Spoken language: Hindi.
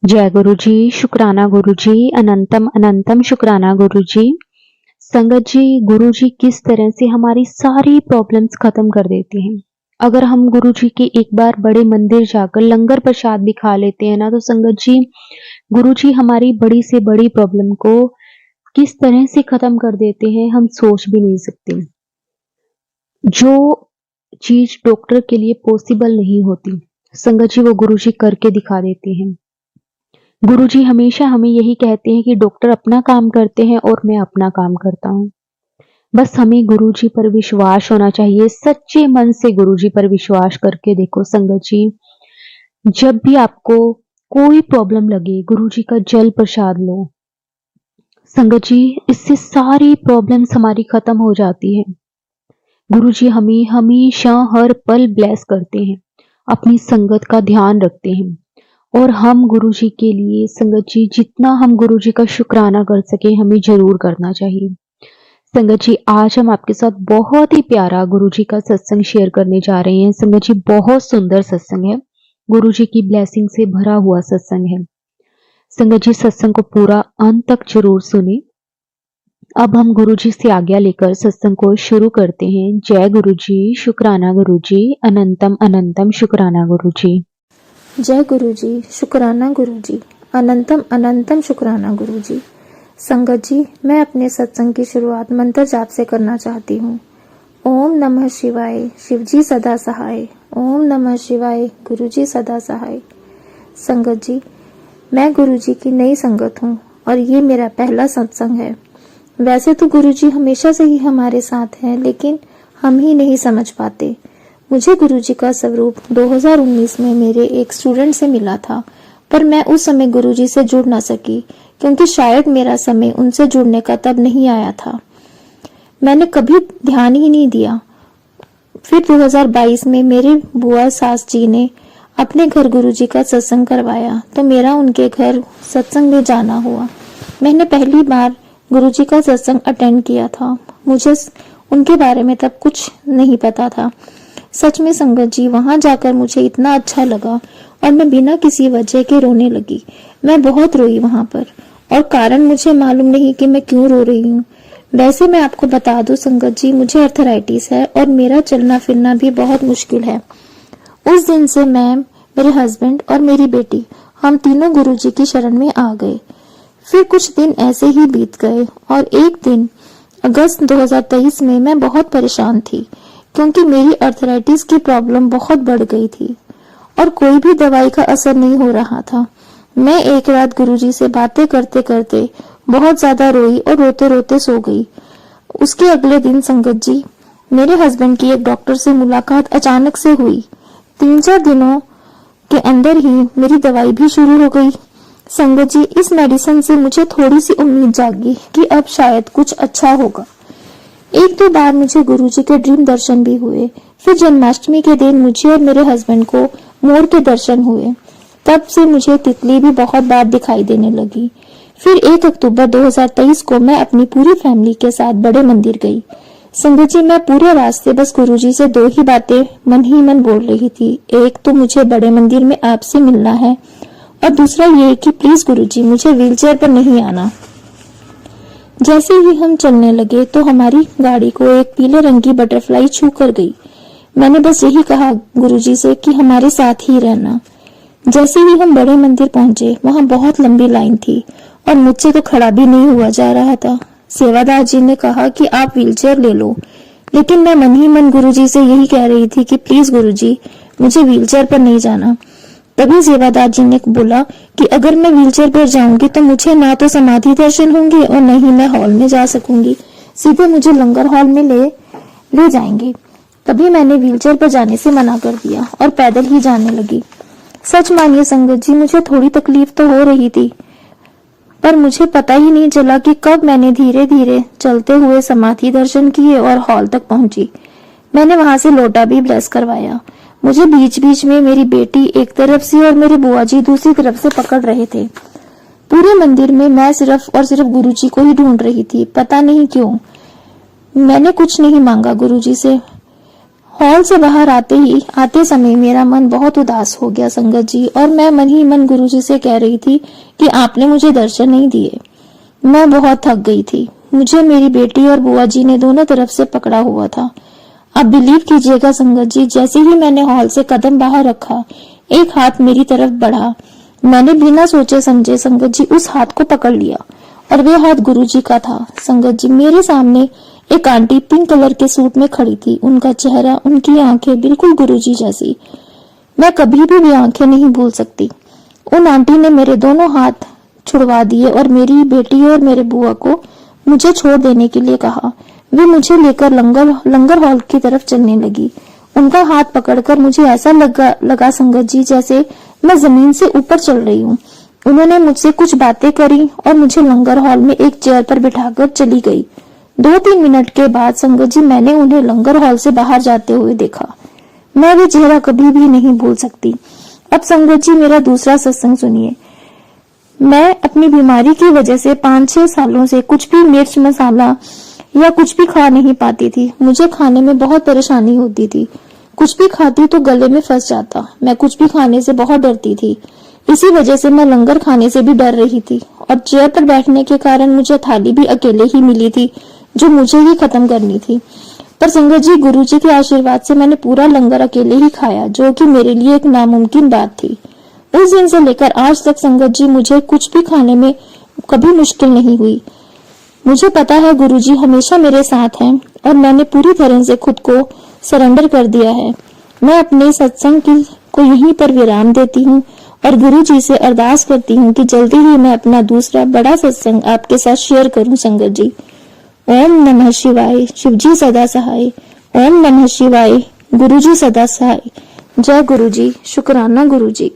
जय गुरु जी, शुक्राना गुरु जी, अनंतम अनंतम शुक्राना गुरु जी। संगत जी, गुरु जी किस तरह से हमारी सारी प्रॉब्लम्स खत्म कर देते हैं। अगर हम गुरु जी के एक बार बड़े मंदिर जाकर लंगर प्रसाद भी खा लेते हैं ना, तो संगत जी गुरु जी हमारी बड़ी से बड़ी प्रॉब्लम को किस तरह से खत्म कर देते हैं, हम सोच भी नहीं सकते। जो चीज डॉक्टर के लिए पॉसिबल नहीं होती, संगत जी वो गुरु जी करके दिखा देते हैं। गुरुजी हमेशा हमें यही कहते हैं कि डॉक्टर अपना काम करते हैं और मैं अपना काम करता हूँ। बस हमें गुरुजी पर विश्वास होना चाहिए। सच्चे मन से गुरुजी पर विश्वास करके देखो संगत जी। जब भी आपको कोई प्रॉब्लम लगे, गुरुजी का जल प्रसाद लो। संगत जी, इससे सारी प्रॉब्लम्स हमारी खत्म हो जाती है। गुरुजी हमें हमेशा हर पल ब्लेस करते हैं, अपनी संगत का ध्यान रखते हैं। और हम गुरुजी के लिए संगत जी जितना हम गुरुजी का शुक्राना कर सके हमें जरूर करना चाहिए। संगत जी आज हम आपके साथ बहुत ही प्यारा गुरुजी का सत्संग शेयर करने जा रहे हैं। संगत जी बहुत सुंदर सत्संग है, गुरुजी की ब्लेसिंग से भरा हुआ सत्संग है। संगत जी सत्संग को पूरा अंत तक जरूर सुने। अब हम गुरुजी से आज्ञा लेकर सत्संग को शुरू करते हैं। जय गुरुजी, शुक्राना गुरुजी, अनंतम अनंतम शुक्राना गुरुजी। जय गुरुजी, शुक्राना गुरुजी, अनंतम अनंतम शुक्राना गुरुजी। संगत जी, मैं अपने सत्संग की शुरुआत मंत्र जाप से करना चाहती हूँ। ओम नमः शिवाय, शिवजी सदा सहाय। ओम नमः शिवाय, गुरुजी सदा सहाय। संगत जी, मैं गुरुजी की नई संगत हूँ और ये मेरा पहला सत्संग है। वैसे तो गुरुजी हमेशा से ही हमारे साथ हैं, लेकिन हम ही नहीं समझ पाते। मुझे गुरुजी का स्वरूप 2019 में मेरे एक स्टूडेंट से मिला था, पर मैं उस समय गुरुजी से जुड़ ना सकी क्योंकि शायद मेरा समय उनसे जुड़ने का तब नहीं आया था। मैंने कभी ध्यान ही नहीं दिया। फिर 2022 में मेरे बुआ सास जी ने अपने घर गुरुजी का सत्संग करवाया, तो मेरा उनके घर सत्संग में जाना हुआ। मैंने पहली बार गुरुजी का सत्संग अटेंड किया था। मुझे उनके बारे में तब कुछ नहीं पता था। सच में संगत जी, वहां जाकर मुझे इतना अच्छा लगा और मैं बिना किसी वजह के रोने लगी। मैं बहुत रोई वहां पर, और कारण मुझे मालूम नहीं कि मैं क्यों रो रही हूँ। वैसे मैं आपको बता दूं संगत जी, मुझे अर्थराइटिस है और मेरा चलना फिरना भी बहुत मुश्किल है। उस दिन से मैं, मेरे हस्बैंड और मेरी बेटी, हम तीनों गुरुजी की शरण में आ गए। फिर कुछ दिन ऐसे ही बीत गए और एक दिन अगस्त 2023 में मैं बहुत परेशान थी क्योंकि मेरी अर्थराइटिस की प्रॉब्लम बहुत बढ़ गई थी और कोई भी दवाई का असर नहीं हो रहा था। मैं एक रात गुरुजी से बातें करते करते बहुत ज्यादा रोई और रोते रोते सो गई। उसके अगले दिन संगत जी, मेरे हस्बैंड की एक डॉक्टर से मुलाकात अचानक से हुई। 3-4 दिनों के अंदर ही मेरी दवाई भी शुरू हो गई। संगत जी, इस मेडिसिन से मुझे थोड़ी सी उम्मीद जागी कि अब शायद कुछ अच्छा होगा। 1-2 बार मुझे गुरुजी के ड्रीम दर्शन भी हुए। फिर जन्माष्टमी के दिन मुझे और मेरे हस्बैंड को मोर के दर्शन हुए। तब से मुझे तितली भी बहुत बार दिखाई देने लगी। फिर 1 अक्टूबर 2023 को मैं अपनी पूरी फैमिली के साथ बड़े मंदिर गई। संगत जी, मैं पूरे रास्ते बस गुरुजी से 2 ही बातें मन ही मन बोल रही थी। एक तो मुझे बड़े मंदिर में आपसे मिलना है और दूसरा ये कि प्लीज गुरुजी मुझे व्हीलचेयर पर नहीं आना। जैसे ही हम चलने लगे तो हमारी गाड़ी को एक पीले रंग की बटरफ्लाई छू कर गई। मैंने बस यही कहा गुरुजी से कि हमारे साथ ही रहना। जैसे ही हम बड़े मंदिर पहुंचे, वहां बहुत लंबी लाइन थी और मुझसे तो खड़ा भी नहीं हुआ जा रहा था। सेवादार जी ने कहा कि आप व्हीलचेयर ले लो, लेकिन मैं मन ही मन गुरुजी से यही कह रही थी कि प्लीज गुरुजी मुझे व्हीलचेयर पर नहीं जाना। तभी सेवादार जी ने बोला कि अगर मैं व्हीलचेयर पर जाऊंगी तो मुझे ना तो समाधि दर्शन होंगे और न ही मैं हॉल में जा सकूंगी, सीधे मुझे लंगर हॉल में ले जाएंगे। तभी मैंने व्हीलचेयर पर जाने से मना कर दिया और पैदल ही जाने लगी। सच मानिए संगत जी, मुझे थोड़ी तकलीफ तो हो रही थी, पर मुझे पता ही नहीं चला कि कब मैंने धीरे धीरे चलते हुए समाधि दर्शन किए और हॉल तक पहुंची। मैंने वहां से लोटा भी ब्लेस करवाया। मुझे बीच बीच में मेरी बेटी एक तरफ से और मेरे बुआ जी दूसरी तरफ से पकड़ रहे थे। पूरे मंदिर में मैं सिर्फ और सिर्फ गुरुजी को ही ढूंढ रही थी, पता नहीं क्यों। मैंने कुछ नहीं मांगा गुरुजी से। हॉल से बाहर आते समय मेरा मन बहुत उदास हो गया संगत जी, और मैं मन ही मन गुरुजी से कह रही थी कि आपने मुझे दर्शन नहीं दिए। मैं बहुत थक गई थी। मुझे मेरी बेटी और बुआ जी ने दोनों तरफ से पकड़ा हुआ था। अब बिलीव कीजिएगा संगत जी, जैसे ही मैंने हॉल से कदम बाहर रखा, एक हाथ मेरी तरफ बढ़ा। मैंने बिना सोचे समझे संगत जी उस हाथ को पकड़ लिया, और वे हाथ गुरुजी का था। संगत जी, मेरे सामने एक आंटी पिंक कलर के सूट में खड़ी थी। उनका चेहरा, उनकी आंखें बिल्कुल गुरुजी जैसी। मैं कभी भी आंखें नहीं भूल सकती। उन आंटी ने मेरे दोनों हाथ छुड़वा दिए और मेरी बेटी और मेरे बुआ को मुझे छोड़ देने के लिए कहा। वे मुझे लेकर लंगर हॉल की तरफ चलने लगी। उनका हाथ पकड़कर मुझे ऐसा लगा संगत जी जैसे मैं जमीन से ऊपर चल रही हूँ। उन्होंने मुझसे कुछ बातें करी और मुझे लंगर हॉल में एक चेयर पर बिठाकर चली गई। 2-3 मिनट के बाद संगत जी मैंने उन्हें लंगर हॉल से बाहर जाते हुए देखा। मैं वो चेहरा कभी भी नहीं भूल सकती। अब संगत जी मेरा दूसरा सत्संग सुनिए। मैं अपनी बीमारी की वजह से 5-6 सालों से कुछ भी मिर्च मसाला या कुछ भी खा नहीं पाती थी। मुझे खाने में बहुत परेशानी होती थी। कुछ भी खाती तो गले में फंस जाता। मैं कुछ भी खाने से बहुत डरती थी। इसी वजह से मैं लंगर खाने से भी डर रही थी, और चेयर पर बैठने के कारण मुझे थाली भी अकेले ही मिली थी, जो मुझे ही खत्म करनी थी। पर संगत जी, गुरुजी के आशीर्वाद से मैंने पूरा लंगर अकेले ही खाया, जो कि मेरे लिए एक नामुमकिन बात थी। उस दिन से लेकर आज तक संगत जी मुझे कुछ भी खाने में कभी मुश्किल नहीं हुई। मुझे पता है गुरुजी हमेशा मेरे साथ हैं, और मैंने पूरी तरह से खुद को सरेंडर कर दिया है। मैं अपने सत्संग को यहीं पर विराम देती हूँ और गुरुजी से अरदास करती हूँ कि जल्दी ही मैं अपना दूसरा बड़ा सत्संग आपके साथ शेयर करूँ संगत जी। ओम नमः शिवाय। शिवजी सदा सहाय। ओम नमः शिवाय। गुरुजी सदा सहाय। जय गुरुजी। शुक्राना गुरुजी।